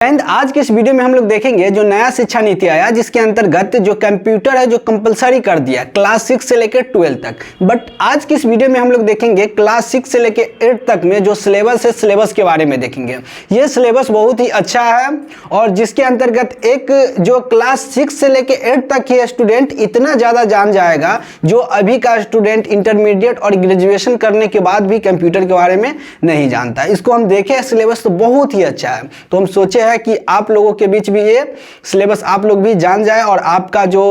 And आज के इस वीडियो में हम लोग देखेंगे जो नया शिक्षा नीति आया जिसके अंतर्गत जो कंप्यूटर है जो कंपलसरी कर दिया क्लास 6 से लेकर 12 तक। बट आज की इस वीडियो में हम लोग देखेंगे क्लास 6 से लेकर 8 तक में जो सिलेबस है सिलेबस के बारे में देखेंगे। ये सिलेबस बहुत ही अच्छा है और जिसके अंतर्गत एक जो क्लास 6 से लेकर 8 तक ही स्टूडेंट इतना ज़्यादा जान जाएगा जो अभी का स्टूडेंट इंटरमीडिएट और ग्रेजुएशन करने के बाद भी कंप्यूटर के बारे में नहीं जानता। इसको हम देखें सिलेबस तो बहुत ही अच्छा है, तो हम सोचे है कि आप लोगों के बीच भी ये सिलेबस आप लोग भी जान जाए और आपका जो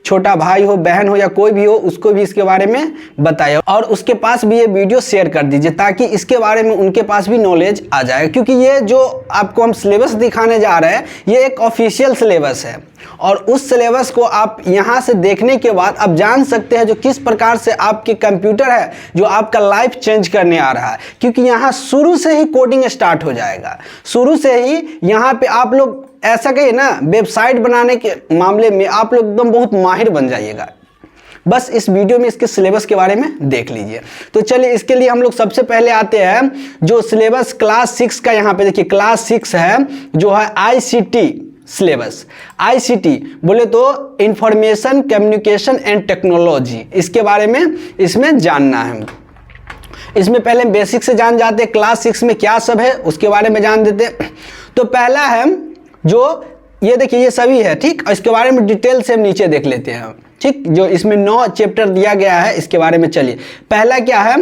छोटा भाई हो बहन हो या कोई भी हो उसको भी इसके बारे में बताए और उसके पास भी ये वीडियो शेयर कर दीजिए ताकि इसके बारे में उनके पास भी नॉलेज आ जाए। क्योंकि ये जो आपको हम सिलेबस दिखाने जा रहे हैं ये एक ऑफिशियल सिलेबस है और उस सिलेबस को आप यहाँ से देखने के बाद आप जान सकते हैं जो किस प्रकार से आपके कंप्यूटर है जो आपका लाइफ चेंज करने आ रहा है। क्योंकि यहाँ शुरू से ही कोडिंग स्टार्ट हो जाएगा, शुरू से ही यहाँ पे आप लोग ऐसा कहिए ना वेबसाइट बनाने के मामले में आप लोग एकदम बहुत माहिर बन जाइएगा। बस इस वीडियो में इसके सिलेबस के बारे में देख लीजिए। तो चलिए इसके लिए हम लोग सबसे पहले आते हैं जो सिलेबस क्लास 6 का। यहाँ पे देखिए क्लास 6 है जो है ICT सिलेबस। ICT बोले तो इंफॉर्मेशन कम्युनिकेशन एंड टेक्नोलॉजी, इसके बारे में इसमें जानना है। इसमें पहले बेसिक से जान जाते हैं क्लास 6 में क्या सब है उसके बारे में जान देते। तो पहला है जो ये देखिए ये सभी है ठीक, और इसके बारे में डिटेल से हम नीचे देख लेते हैं ठीक। जो इसमें 9 चैप्टर दिया गया है इसके बारे में चलिए। पहला क्या है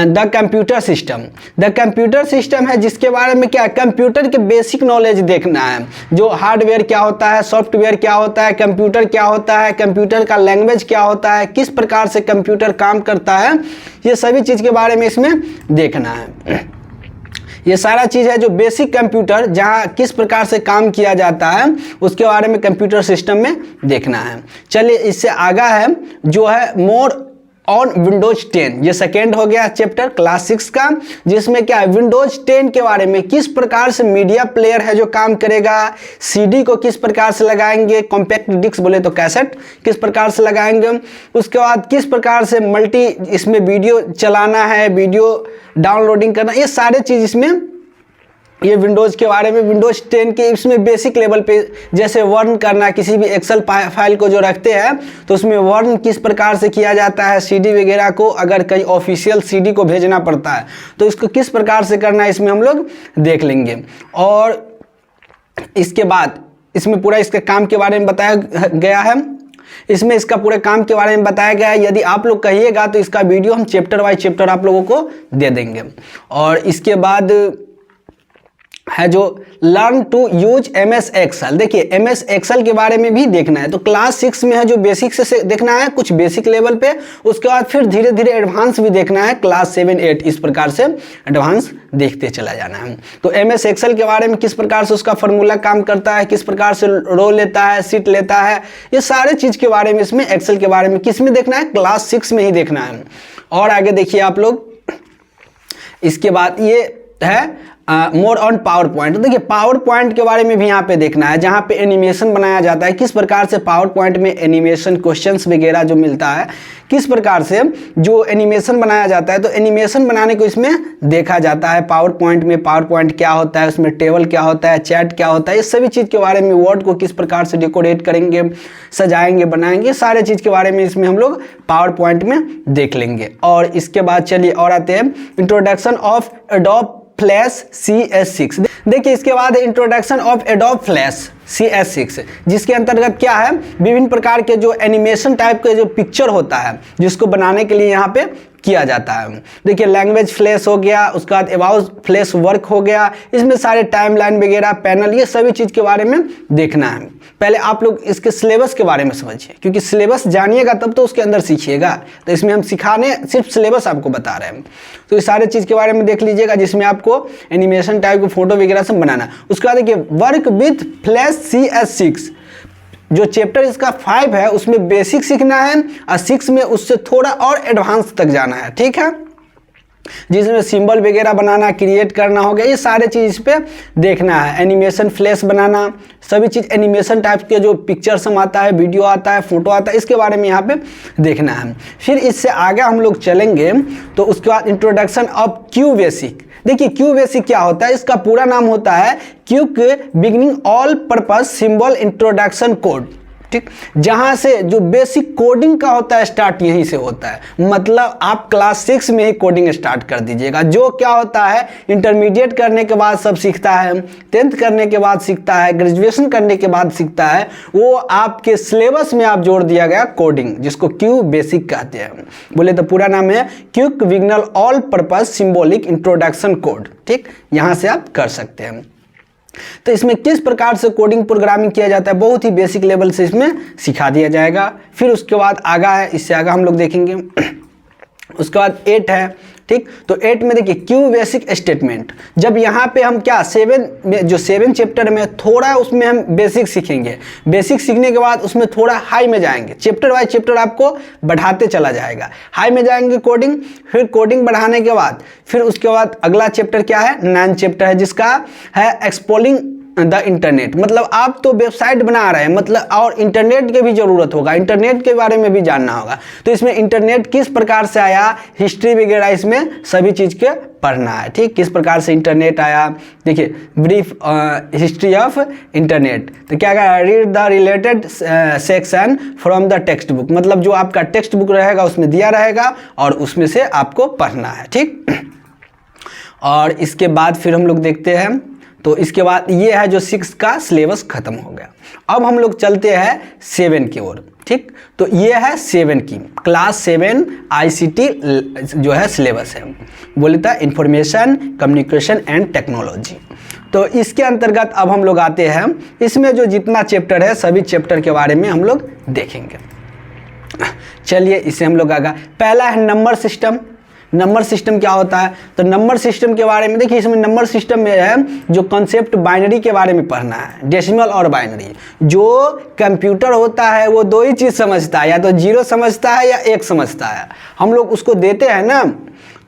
the computer system. The computer system है जिसके बारे में क्या है कंप्यूटर के बेसिक नॉलेज देखना है। जो हार्डवेयर क्या होता है, सॉफ्टवेयर क्या होता है, कंप्यूटर क्या होता है, कंप्यूटर का लैंग्वेज क्या होता है, किस प्रकार से कंप्यूटर काम करता है, ये सभी चीज़ के बारे में इसमें देखना है। ये सारा चीज़ है जो बेसिक कंप्यूटर जहाँ किस प्रकार से काम किया जाता है उसके बारे में कंप्यूटर सिस्टम में देखना है। चलिए इससे आगा है जो है मोर ऑन विंडोज 10। ये सेकेंड हो गया चैप्टर क्लास 6 का, जिसमें क्या है विंडोज 10 के बारे में किस प्रकार से मीडिया प्लेयर है जो काम करेगा, CD को किस प्रकार से लगाएंगे, कॉम्पैक्ट डिस्क बोले तो कैसेट किस प्रकार से लगाएंगे, उसके बाद किस प्रकार से मल्टी इसमें वीडियो चलाना है, वीडियो डाउनलोडिंग करना, ये सारे चीज़ इसमें ये विंडोज़ के बारे में विंडोज़ 10 के इसमें बेसिक लेवल पे जैसे वर्न करना, किसी भी एक्सेल फाइल को जो रखते हैं तो उसमें वर्न किस प्रकार से किया जाता है, CD वगैरह को अगर कहीं ऑफिशियल CD को भेजना पड़ता है तो इसको किस प्रकार से करना है इसमें हम लोग देख लेंगे। और इसके बाद इसमें पूरा इसके काम के बारे में बताया गया है, इसमें इसका पूरे काम के बारे में बताया गया है। यदि आप लोग कहिएगा तो इसका वीडियो हम चैप्टर वाइज चैप्टर आप लोगों को दे देंगे। और इसके बाद है जो learn to use MS excel. देखिए MS एक्सेल के बारे में भी देखना है। तो क्लास 6 में है जो बेसिक से देखना है कुछ बेसिक लेवल पे, उसके बाद फिर धीरे धीरे एडवांस भी देखना है क्लास 7 8 इस प्रकार से एडवांस देखते चला जाना है। तो MS एक्सेल के बारे में किस प्रकार से उसका फॉर्मूला काम करता है, किस प्रकार से रो लेता है, सीट लेता है, ये सारे चीज़ के बारे में इसमें एक्सेल के बारे में किस में देखना है क्लास 6 में ही देखना है। और आगे देखिए आप लोग इसके बाद ये है मोर ऑन पावर पॉइंट। तो देखिए पावर पॉइंट के बारे में भी यहाँ पे देखना है जहाँ पे एनिमेशन बनाया जाता है, किस प्रकार से पावर पॉइंट में एनिमेशन क्वेश्चंस वगैरह जो मिलता है किस प्रकार से जो एनिमेशन बनाया जाता है। तो एनिमेशन बनाने को इसमें देखा जाता है पावर पॉइंट में, पावर पॉइंट क्या होता है, उसमें टेबल क्या होता है, चैट क्या होता है, ये सभी चीज़ के बारे में, वर्ड को किस प्रकार से डेकोरेट करेंगे, सजाएंगे, बनाएंगे, सारे चीज़ के बारे में इसमें हम लोग पावर पॉइंट में देख लेंगे। और इसके बाद चलिए और आते हैं introduction of adobe Flash CS6। देखिए इसके बाद introduction of adobe Flash CS6 जिसके अंतर्गत क्या है विभिन्न प्रकार के जो एनिमेशन टाइप के जो पिक्चर होता है जिसको बनाने के लिए यहाँ पे किया जाता है। देखिए लैंग्वेज फ्लैश हो गया, उसके बाद अबाउट फ्लैश वर्क हो गया, इसमें सारे टाइमलाइन वगैरह पैनल ये सभी चीज़ के बारे में देखना है। पहले आप लोग इसके सिलेबस के बारे में समझिए क्योंकि सिलेबस जानिएगा तब तो उसके अंदर सीखिएगा। तो इसमें हम सिखाने सिर्फ सिलेबस आपको बता रहे हैं, तो इस सारे चीज़ के बारे में देख लीजिएगा जिसमें आपको एनिमेशन टाइप के फोटो वगैरह सब बनाना। उसके बाद देखिए वर्क विथ फ्लैश CS6 जो चैप्टर इसका 5 है उसमें बेसिक सीखना है और 6 में उससे थोड़ा और एडवांस तक जाना है ठीक है, जिसमें सिंबल वगैरह बनाना, क्रिएट करना हो गया, ये सारे चीज़ इस पे देखना है। एनिमेशन फ्लैश बनाना, सभी चीज़ एनिमेशन टाइप के जो पिक्चर्स हम आता है, वीडियो आता है, फोटो आता है, इसके बारे में यहाँ पे देखना है। फिर इससे आगे हम लोग चलेंगे तो उसके बाद इंट्रोडक्शन ऑफ क्यू बेसिक। देखिए क्यू बेसिक क्या होता है, इसका पूरा नाम होता है quick beginning all purpose symbol introduction code. ठीक, जहां से जो बेसिक कोडिंग का होता है स्टार्ट यहीं से होता है। मतलब आप क्लास 6 में ही कोडिंग स्टार्ट कर दीजिएगा। जो क्या होता है इंटरमीडिएट करने के बाद सब सीखता है, 10th करने के बाद सीखता है, ग्रेजुएशन करने के बाद सीखता है, वो आपके सिलेबस में आप जोड़ दिया गया कोडिंग, जिसको क्यू बेसिक कहते हैं। बोले तो पूरा नाम है quick beginner all purpose symbolic introduction code. ठीक, यहां से आप कर सकते हैं। तो इसमें किस प्रकार से कोडिंग प्रोग्रामिंग किया जाता है, बहुत ही बेसिक लेवल से इसमें सिखा दिया जाएगा। फिर उसके बाद आगा है, इससे आगा हम लोग देखेंगे। उसके बाद 8 है। ठीक, तो 8 में देखिए क्यू बेसिक स्टेटमेंट। जब यहाँ पे हम क्या 7 में, जो 7 चैप्टर में थोड़ा उसमें हम बेसिक सीखेंगे, बेसिक सीखने के बाद उसमें थोड़ा हाई में जाएंगे, चैप्टर वाइज चैप्टर आपको बढ़ाते चला जाएगा। हाई में जाएंगे कोडिंग, फिर कोडिंग बढ़ाने के बाद फिर उसके बाद अगला चैप्टर क्या है, 9 चैप्टर है, जिसका है एक्सप्लोरिंग द इंटरनेट। मतलब आप तो वेबसाइट बना रहे हैं, मतलब और इंटरनेट की भी जरूरत होगा, इंटरनेट के बारे में भी जानना होगा। तो इसमें इंटरनेट किस प्रकार से आया, हिस्ट्री वगैरह इसमें सभी चीज़ के पढ़ना है। ठीक, किस प्रकार से इंटरनेट आया, देखिए ब्रीफ हिस्ट्री ऑफ इंटरनेट। तो क्या कहा, read the related section from the text book. मतलब जो आपका टेक्स्ट बुक रहेगा उसमें दिया रहेगा और उसमें से आपको पढ़ना है। ठीक, और इसके बाद फिर हम लोग देखते हैं, तो इसके बाद ये है जो 6 का सिलेबस खत्म हो गया। अब हम लोग चलते हैं 7 की ओर। ठीक, तो ये है 7 की क्लास 7 ICT जो है सिलेबस है, बोले था इंफॉर्मेशन कम्युनिकेशन एंड टेक्नोलॉजी। तो इसके अंतर्गत अब हम लोग आते हैं, इसमें जो जितना चैप्टर है सभी चैप्टर के बारे में हम लोग देखेंगे। चलिए इसे हम लोग आगे, पहला है नंबर सिस्टम। नंबर सिस्टम क्या होता है, तो नंबर सिस्टम के बारे में देखिए, इसमें नंबर सिस्टम में है जो कॉन्सेप्ट बाइनरी के बारे में पढ़ना है, डेसिमल और बाइनरी। जो कंप्यूटर होता है वो दो ही चीज़ समझता है, या तो 0 समझता है या 1 समझता है। हम लोग उसको देते हैं ना,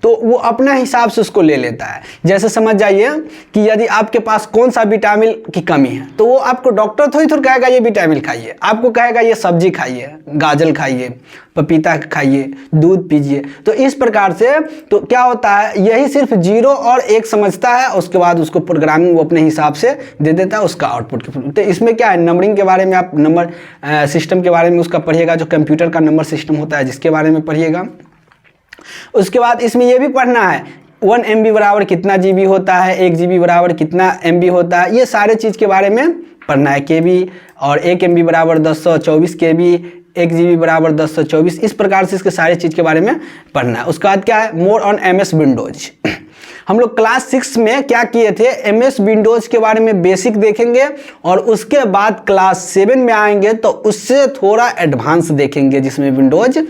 तो वो अपना हिसाब से उसको ले लेता है। जैसे समझ जाइए कि यदि आपके पास कौन सा विटामिन की कमी है, तो वो आपको डॉक्टर थोड़ी कहेगा ये विटामिन खाइए, आपको कहेगा ये सब्जी खाइए, गाजर खाइए, पपीता खाइए, दूध पीजिए। तो इस प्रकार से तो क्या होता है, यही सिर्फ 0 और 1 समझता है, उसके बाद उसको प्रोग्रामिंग वो अपने हिसाब से दे देता है उसका आउटपुट। तो इसमें क्या है, नंबरिंग के बारे में आप नंबर सिस्टम के बारे में उसका पढ़िएगा, जो कंप्यूटर का नंबर सिस्टम होता है जिसके बारे में पढ़िएगा। उसके बाद इसमें यह भी पढ़ना है 1 MB बराबर कितना GB होता है, 1 GB बराबर कितना MB होता है, ये सारे चीज़ के बारे में पढ़ना है। KB और 1 MB बराबर 1024 KB, 1 GB बराबर 1024, इस प्रकार से इसके सारे चीज़ के बारे में पढ़ना है। उसके बाद क्या है, मोर ऑन MS विंडोज। हम लोग क्लास 6 में क्या किए थे, MS विंडोज के बारे में बेसिक देखेंगे, और उसके बाद क्लास 7 में आएंगे तो उससे थोड़ा एडवांस देखेंगे, जिसमें विंडोज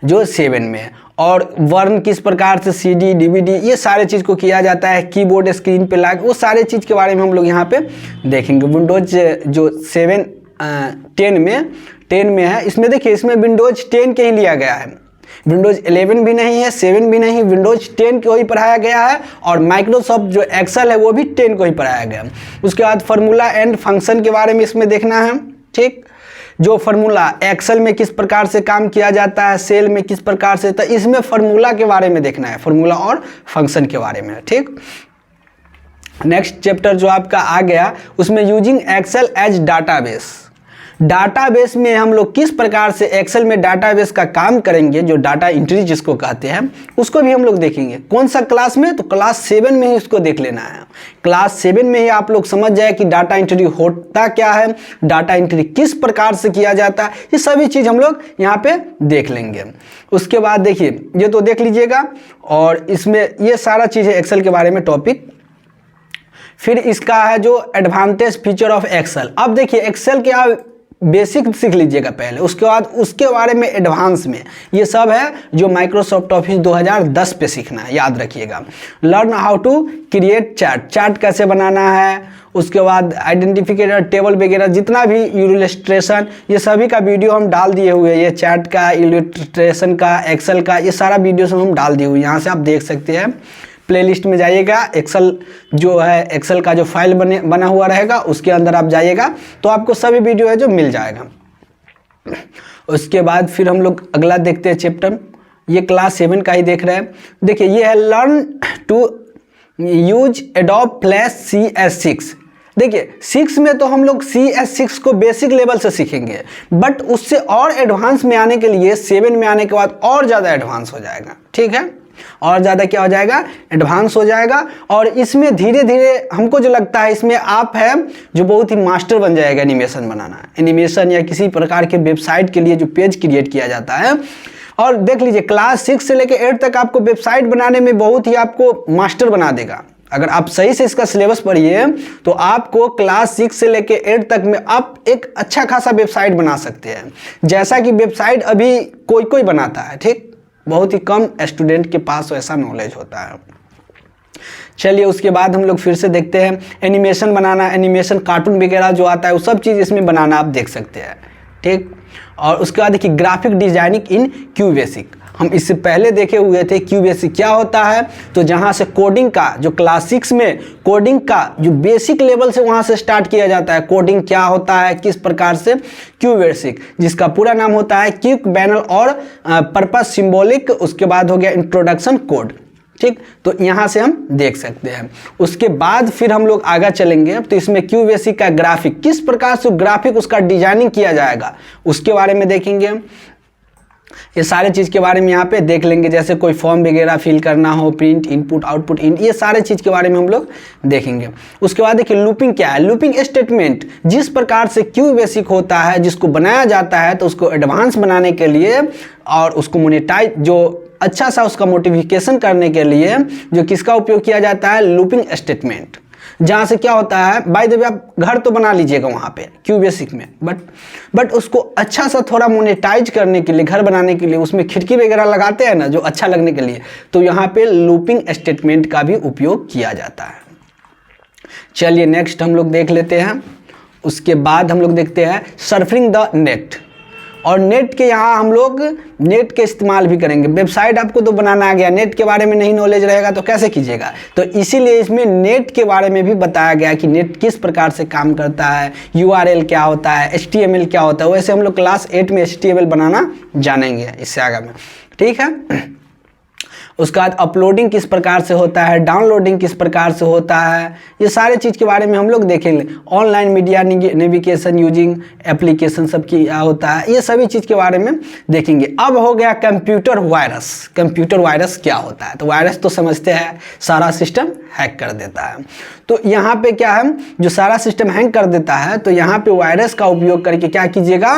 जो 7 में है, और वर्न किस प्रकार से CD DVD ये सारे चीज़ को किया जाता है, कीबोर्ड स्क्रीन पे लाग, वो सारे चीज़ के बारे में हम लोग यहाँ पे देखेंगे। विंडोज जो 10 में है, इसमें देखिए इसमें विंडोज 10 के ही लिया गया है, विंडोज 11 भी नहीं है, 7 भी नहीं, विंडोज 10 को ही पढ़ाया गया है, और माइक्रोसॉफ्ट जो एक्सेल है वो भी 10 को ही पढ़ाया गया है। उसके बाद फार्मूला एंड फंक्शन के बारे में इसमें देखना है। ठीक, जो फार्मूला एक्सेल में किस प्रकार से काम किया जाता है, सेल में किस प्रकार से, तो इसमें फार्मूला के बारे में देखना है, फार्मूला और फंक्शन के बारे में। ठीक, नेक्स्ट चैप्टर जो आपका आ गया, उसमें using excel as database. Database में हम लोग किस प्रकार से एक्सेल में डाटाबेस का काम करेंगे, जो डाटा एंट्री जिसको कहते हैं, उसको भी हम लोग देखेंगे। कौन सा क्लास में, तो क्लास 7 में ही उसको देख लेना है। क्लास 7 में ही आप लोग समझ जाए कि डाटा एंट्री होता क्या है, डाटा एंट्री किस प्रकार से किया जाता है, ये सभी चीज़ हम लोग यहाँ पे देख लेंगे। उसके बाद देखिए ये तो देख लीजिएगा, और इसमें ये सारा चीज़ है एक्सेल के बारे में टॉपिक। फिर इसका है जो एडवांटेज फीचर ऑफ एक्सेल। अब देखिए एक्सेल के आप बेसिक सीख लीजिएगा पहले, उसके बाद उसके बारे में एडवांस में ये सब है जो माइक्रोसॉफ्ट ऑफिस 2010 पे सीखना है, याद रखिएगा। Learn how to create chart, chart कैसे बनाना है, उसके बाद आइडेंटिफिकेटर टेबल वगैरह जितना भी इलस्ट्रेशन, ये सभी का वीडियो हम डाल दिए हुए हैं। ये चार्ट का, इलस्ट्रेशन का, एक्सेल का, ये सारा वीडियो सब हम डाल दिए हुए, यहाँ से आप देख सकते हैं। प्लेलिस्ट में जाइएगा, एक्सेल जो है एक्सेल का जो फाइल बना हुआ रहेगा उसके अंदर आप जाइएगा तो आपको सभी वीडियो है जो मिल जाएगा। उसके बाद फिर हम लोग अगला देखते हैं चैप्टर ये क्लास 7 का ही देख रहे हैं। देखिए ये है learn to use Adobe Flash CS6। देखिए 6 में तो हम लोग CS6 को बेसिक लेवल से सीखेंगे, बट उससे और एडवांस में आने के लिए 7 में आने के बाद और ज़्यादा एडवांस हो जाएगा, ठीक है, और ज़्यादा क्या हो जाएगा, एडवांस हो जाएगा। और इसमें धीरे धीरे हमको जो लगता है इसमें आप है जो बहुत ही मास्टर बन जाएगा एनिमेशन बनाना, एनिमेशन या किसी प्रकार के वेबसाइट के लिए जो पेज क्रिएट किया जाता है। और देख लीजिए क्लास 6 से लेकर 8 तक आपको वेबसाइट बनाने में बहुत ही आपको मास्टर बना देगा। अगर आप सही से इसका सिलेबस पढ़िए तो आपको क्लास 6 से लेकर 8 तक में आप एक अच्छा खासा वेबसाइट बना सकते हैं, जैसा कि वेबसाइट अभी कोई कोई बनाता है, ठीक, बहुत ही कम स्टूडेंट के पास ऐसा नॉलेज होता है। चलिए उसके बाद हम लोग फिर से देखते हैं एनिमेशन बनाना, एनिमेशन कार्टून वगैरह जो आता है वो सब चीज़ इसमें बनाना आप देख सकते हैं, ठीक। और उसके बाद देखिए ग्राफिक डिजाइनिंग इन क्यूबेसिक, हम इससे पहले देखे हुए थे क्यूबेसिक क्या होता है। तो जहाँ से कोडिंग का जो क्लास 6 में कोडिंग का जो बेसिक लेवल से वहाँ से स्टार्ट किया जाता है, कोडिंग क्या होता है किस प्रकार से, क्यूबेसिक, जिसका पूरा नाम होता है क्विक बैनल और पर्पस सिंबॉलिक, उसके बाद हो गया इंट्रोडक्शन कोड, ठीक। तो यहाँ से हम देख सकते हैं। उसके बाद फिर हम लोग आगे चलेंगे तो इसमें क्यूबेसिक का ग्राफिक किस प्रकार से ग्राफिक उसका डिजाइनिंग किया जाएगा उसके बारे में देखेंगे। ये सारे चीज़ के बारे में यहाँ पे देख लेंगे, जैसे कोई फॉर्म वगैरह फिल करना हो, प्रिंट, इनपुट, आउटपुट, ये सारे चीज़ के बारे में हम लोग देखेंगे। उसके बाद देखिए लूपिंग क्या है, लूपिंग स्टेटमेंट जिस प्रकार से क्यूबेसिक होता है जिसको बनाया जाता है तो उसको एडवांस बनाने के लिए और उसको मोनेटाइज जो अच्छा सा उसका मोटिफिकेशन करने के लिए जो किसका उपयोग किया जाता है, लूपिंग स्टेटमेंट। जहाँ से क्या होता है, बाय द वे आप घर तो बना लीजिएगा वहाँ पे क्यूबेसिक में, बट उसको अच्छा सा थोड़ा मोनेटाइज करने के लिए, घर बनाने के लिए उसमें खिड़की वगैरह लगाते हैं ना जो अच्छा लगने के लिए, तो यहाँ पे लूपिंग स्टेटमेंट का भी उपयोग किया जाता है। चलिए नेक्स्ट हम लोग देख लेते हैं। उसके बाद हम लोग देखते हैं सर्फिंग द नेट, और नेट के यहाँ हम लोग नेट के इस्तेमाल भी करेंगे। वेबसाइट आपको तो बनाना आ गया, नेट के बारे में नहीं नॉलेज रहेगा तो कैसे कीजिएगा, तो इसीलिए इसमें नेट के बारे में भी बताया गया कि नेट किस प्रकार से काम करता है, URL क्या होता है, HTML क्या होता है। वैसे हम लोग क्लास 8 में HTML बनाना जानेंगे इससे आगे में, ठीक है। उसके बाद अपलोडिंग किस प्रकार से होता है, डाउनलोडिंग किस प्रकार से होता है, ये सारे चीज़ के बारे में हम लोग देखेंगे। Online media navigation using application सब क्या होता है, ये सभी चीज़ के बारे में देखेंगे। अब हो गया कंप्यूटर वायरस। कंप्यूटर वायरस क्या होता है, तो वायरस तो समझते हैं सारा सिस्टम हैक कर देता है। तो यहाँ पे क्या है, जो सारा सिस्टम हैक कर देता है तो यहाँ पे वायरस का उपयोग करके क्या कीजिएगा,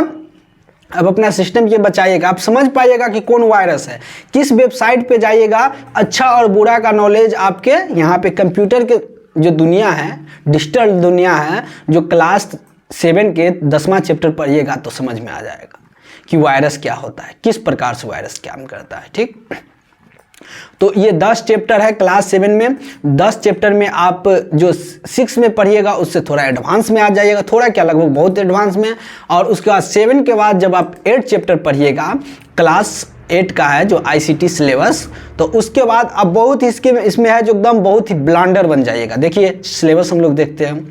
अब अपना सिस्टम ये बचाइएगा। आप समझ पाइएगा कि कौन वायरस है, किस वेबसाइट पे जाइएगा, अच्छा और बुरा का नॉलेज आपके यहाँ पे कंप्यूटर के जो दुनिया है, डिजिटल दुनिया है, जो क्लास 7 के 10वां चैप्टर पढ़िएगा तो समझ में आ जाएगा कि वायरस क्या होता है, किस प्रकार से वायरस काम करता है, ठीक। तो ये 10 चैप्टर है क्लास 7 में। 10 चैप्टर में आप जो 6 में पढ़िएगा उससे थोड़ा एडवांस में आ जाइएगा, थोड़ा क्या लगभग बहुत एडवांस में। और उसके बाद 7 के बाद जब आप 8 चैप्टर पढ़िएगा, क्लास 8 का है जो ICT सिलेबस, तो उसके बाद अब बहुत ही इसमें है जो एकदम बहुत ही ब्लांडर बन जाइएगा। देखिए सिलेबस हम लोग देखते हैं।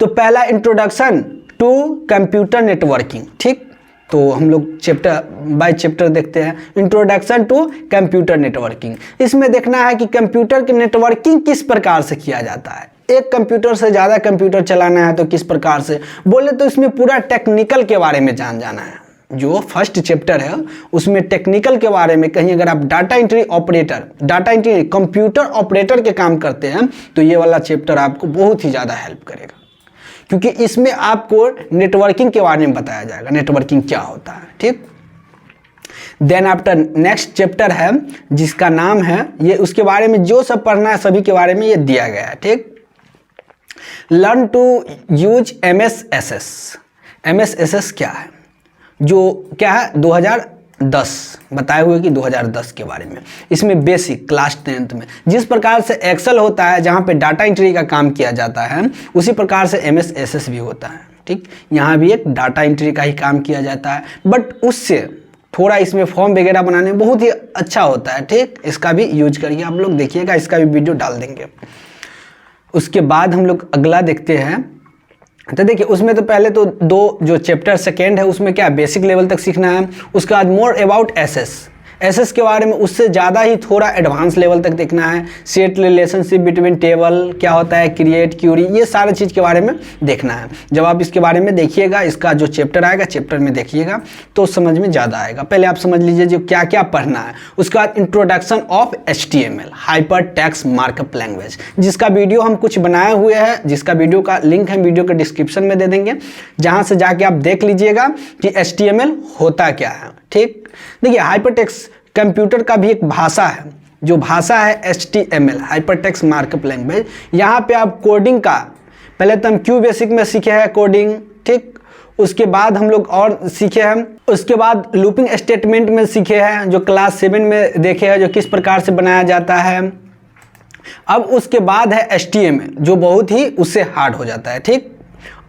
तो पहला इंट्रोडक्शन टू कंप्यूटर नेटवर्किंग, ठीक। तो हम लोग चैप्टर बाय चैप्टर देखते हैं। इंट्रोडक्शन टू कंप्यूटर नेटवर्किंग, इसमें देखना है कि कंप्यूटर की नेटवर्किंग किस प्रकार से किया जाता है, एक कंप्यूटर से ज़्यादा कंप्यूटर चलाना है तो किस प्रकार से, बोले तो इसमें पूरा टेक्निकल के बारे में जाना है। जो फर्स्ट चैप्टर है उसमें टेक्निकल के बारे में, कहीं अगर आप data entry operator, data entry computer operator के काम करते हैं तो ये वाला चैप्टर आपको बहुत ही ज़्यादा हेल्प करेगा, क्योंकि इसमें आपको नेटवर्किंग के बारे में बताया जाएगा, नेटवर्किंग क्या होता है, ठीक। देन आफ्टर नेक्स्ट चैप्टर है जिसका नाम है, ये उसके बारे में जो सब पढ़ना है सभी के बारे में ये दिया गया है, ठीक। Learn to use MSSS। MSSS क्या है, जो क्या है 2010 बताए हुए कि 2010 के बारे में। इसमें बेसिक क्लास 10th में जिस प्रकार से एक्सेल होता है जहाँ पे डाटा एंट्री का काम किया जाता है, उसी प्रकार से MSSS भी होता है, ठीक। यहाँ भी एक डाटा एंट्री का ही काम किया जाता है, बट उससे थोड़ा इसमें फॉर्म वगैरह बनाने में बहुत ही अच्छा होता है, ठीक। इसका भी यूज करिए, आप लोग देखिएगा, इसका भी वीडियो डाल देंगे। उसके बाद हम लोग अगला देखते हैं। तो देखिए उसमें तो पहले तो 2 जो चैप्टर सेकेंड है उसमें क्या बेसिक लेवल तक सीखना है। उसके बाद मोर अबाउट SS। एसएस के बारे में उससे ज़्यादा ही थोड़ा एडवांस लेवल तक देखना है। सेट रिलेशनशिप बिटवीन टेबल क्या होता है, क्रिएट, क्यूरी, ये सारे चीज़ के बारे में देखना है। जब आप इसके बारे में देखिएगा, इसका जो चैप्टर आएगा चैप्टर में देखिएगा तो समझ में ज़्यादा आएगा। पहले आप समझ लीजिए जो क्या क्या पढ़ना है। उसके बाद introduction of HTML hyper text markup language, जिसका वीडियो हम कुछ बनाए हुए हैं, जिसका वीडियो का लिंक हम वीडियो के डिस्क्रिप्शन में दे देंगे, जहाँ से जाके आप देख लीजिएगा कि HTML होता क्या है। ठीक, देखिए हाइपरटेक्स्ट कंप्यूटर का भी एक भाषा है, जो भाषा है HTML हाइपरटेक्स्ट मार्कअप लैंग्वेज। यहाँ पे आप कोडिंग का पहले तो हम क्यू बेसिक में सीखे हैं कोडिंग, ठीक, उसके बाद हम लोग और सीखे हैं, उसके बाद लूपिंग स्टेटमेंट में सीखे हैं जो क्लास 7 में देखे हैं, जो किस प्रकार से बनाया जाता है। अब उसके बाद है HTML जो बहुत ही उससे हार्ड हो जाता है। ठीक,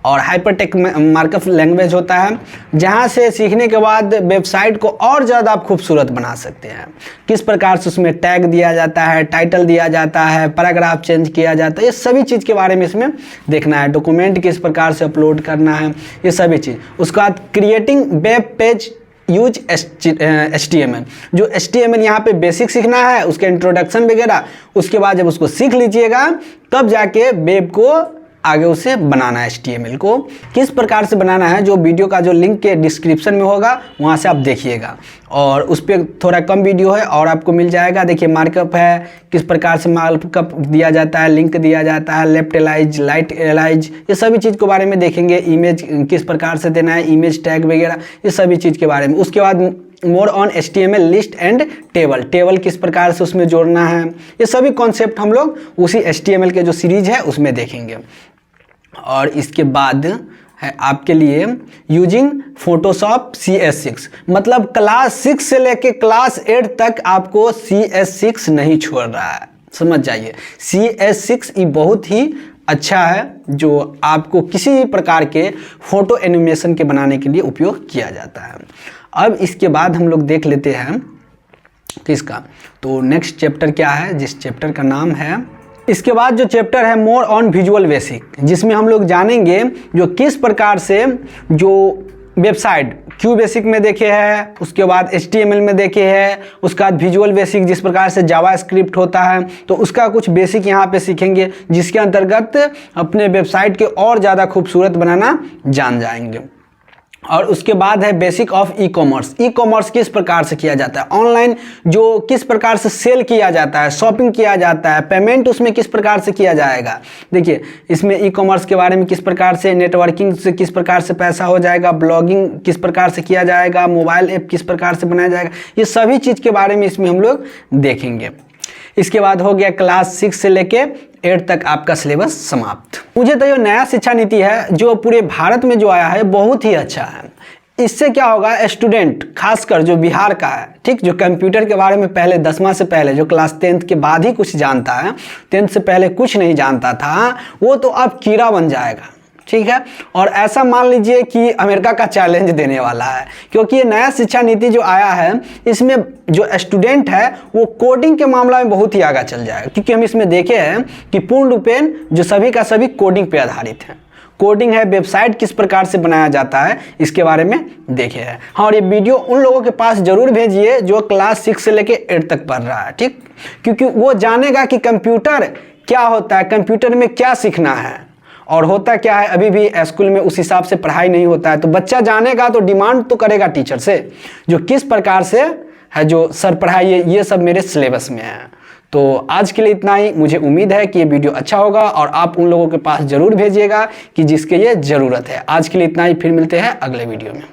और हाइपरटेक्स्ट मार्कअप लैंग्वेज होता है जहाँ से सीखने के बाद वेबसाइट को और ज़्यादा आप खूबसूरत बना सकते हैं। किस प्रकार से उसमें टैग दिया जाता है, टाइटल दिया जाता है, पैराग्राफ चेंज किया जाता है, ये सभी चीज़ के बारे में इसमें देखना है। डॉक्यूमेंट किस प्रकार से अपलोड करना है, ये सभी चीज़। उसके बाद creating web page use HTML, जो HTML यहाँ पे बेसिक सीखना है, उसके इंट्रोडक्शन वगैरह। उसके बाद जब उसको सीख लीजिएगा तब जाके वेब को आगे उसे बनाना है। HTML को किस प्रकार से बनाना है, जो वीडियो का जो लिंक के डिस्क्रिप्शन में होगा वहाँ से आप देखिएगा, और उस पर थोड़ा कम वीडियो है और आपको मिल जाएगा। देखिए मार्कअप है, किस प्रकार से मार्कअप दिया जाता है, लिंक दिया जाता है, लेफ्ट एलाइज, राइट एलाइज, ये सभी चीज़ के बारे में देखेंगे। इमेज किस प्रकार से देना है, इमेज टैग वगैरह, ये सभी चीज़ के बारे में। उसके बाद more on HTML list and table, table किस प्रकार से उसमें जोड़ना है, ये सभी कॉन्सेप्ट हम लोग उसी HTML के जो सीरीज है उसमें देखेंगे। और इसके बाद है आपके लिए यूजिंग फोटोशॉप CS6, मतलब क्लास 6 से लेके क्लास 8 तक आपको CS6 नहीं छोड़ रहा है, समझ जाइए। CS6 ये बहुत ही अच्छा है जो आपको किसी भी प्रकार के फोटो एनिमेशन के बनाने के लिए उपयोग किया जाता है। अब इसके बाद हम लोग देख लेते हैं किसका, तो नेक्स्ट चैप्टर क्या है, जिस चैप्टर का नाम है, इसके बाद जो चैप्टर है मोर ऑन विजुअल बेसिक, जिसमें हम लोग जानेंगे जो किस प्रकार से जो वेबसाइट क्यू बेसिक में देखे हैं, उसके बाद HTML में देखे हैं, उसके बाद विजुअल बेसिक जिस प्रकार से जावा स्क्रिप्ट होता है, तो उसका कुछ बेसिक यहाँ पे सीखेंगे, जिसके अंतर्गत अपने वेबसाइट के और ज़्यादा खूबसूरत बनाना जान जाएंगे। और उसके बाद है बेसिक ऑफ ई-कॉमर्स, ई-कॉमर्स किस प्रकार से किया जाता है, ऑनलाइन जो किस प्रकार से सेल किया जाता है, शॉपिंग किया जाता है, पेमेंट उसमें किस प्रकार से किया जाएगा। देखिए इसमें ई-कॉमर्स के बारे में किस प्रकार से, नेटवर्किंग से किस प्रकार से पैसा हो जाएगा, ब्लॉगिंग किस प्रकार से किया जाएगा, मोबाइल ऐप किस प्रकार से बनाया जाएगा, ये सभी चीज़ के बारे में इसमें हम लोग देखेंगे। इसके बाद हो गया क्लास 6 से लेके 8 तक आपका सिलेबस समाप्त। मुझे तो ये नया शिक्षा नीति है जो पूरे भारत में जो आया है बहुत ही अच्छा है। इससे क्या होगा, स्टूडेंट खासकर जो बिहार का है, ठीक, जो कंप्यूटर के बारे में पहले 10वां से पहले जो क्लास 10th के बाद ही कुछ जानता है, 10th से पहले कुछ नहीं जानता था, वो तो अब कीड़ा बन जाएगा। ठीक है, और ऐसा मान लीजिए कि अमेरिका का चैलेंज देने वाला है, क्योंकि ये नया शिक्षा नीति जो आया है इसमें जो स्टूडेंट है वो कोडिंग के मामला में बहुत ही आगे चल जाएगा, क्योंकि हम इसमें देखे हैं कि पूर्ण रूपेण जो सभी का सभी कोडिंग पे आधारित है। कोडिंग है, वेबसाइट किस प्रकार से बनाया जाता है इसके बारे में देखे हैं। हाँ, और ये वीडियो उन लोगों के पास जरूर भेजिए जो क्लास 6 से लेके 8 तक पढ़ रहा है, ठीक, क्योंकि वो जानेगा कि कंप्यूटर क्या होता है, कंप्यूटर में क्या सीखना है और होता क्या है। अभी भी स्कूल में उस हिसाब से पढ़ाई नहीं होता है, तो बच्चा जानेगा तो डिमांड तो करेगा टीचर से जो किस प्रकार से है, जो सर पढ़ाइए, ये सब मेरे सिलेबस में है। तो आज के लिए इतना ही। मुझे उम्मीद है कि ये वीडियो अच्छा होगा और आप उन लोगों के पास ज़रूर भेजिएगा कि जिसके ये ज़रूरत है। आज के लिए इतना ही, फिर मिलते हैं अगले वीडियो में।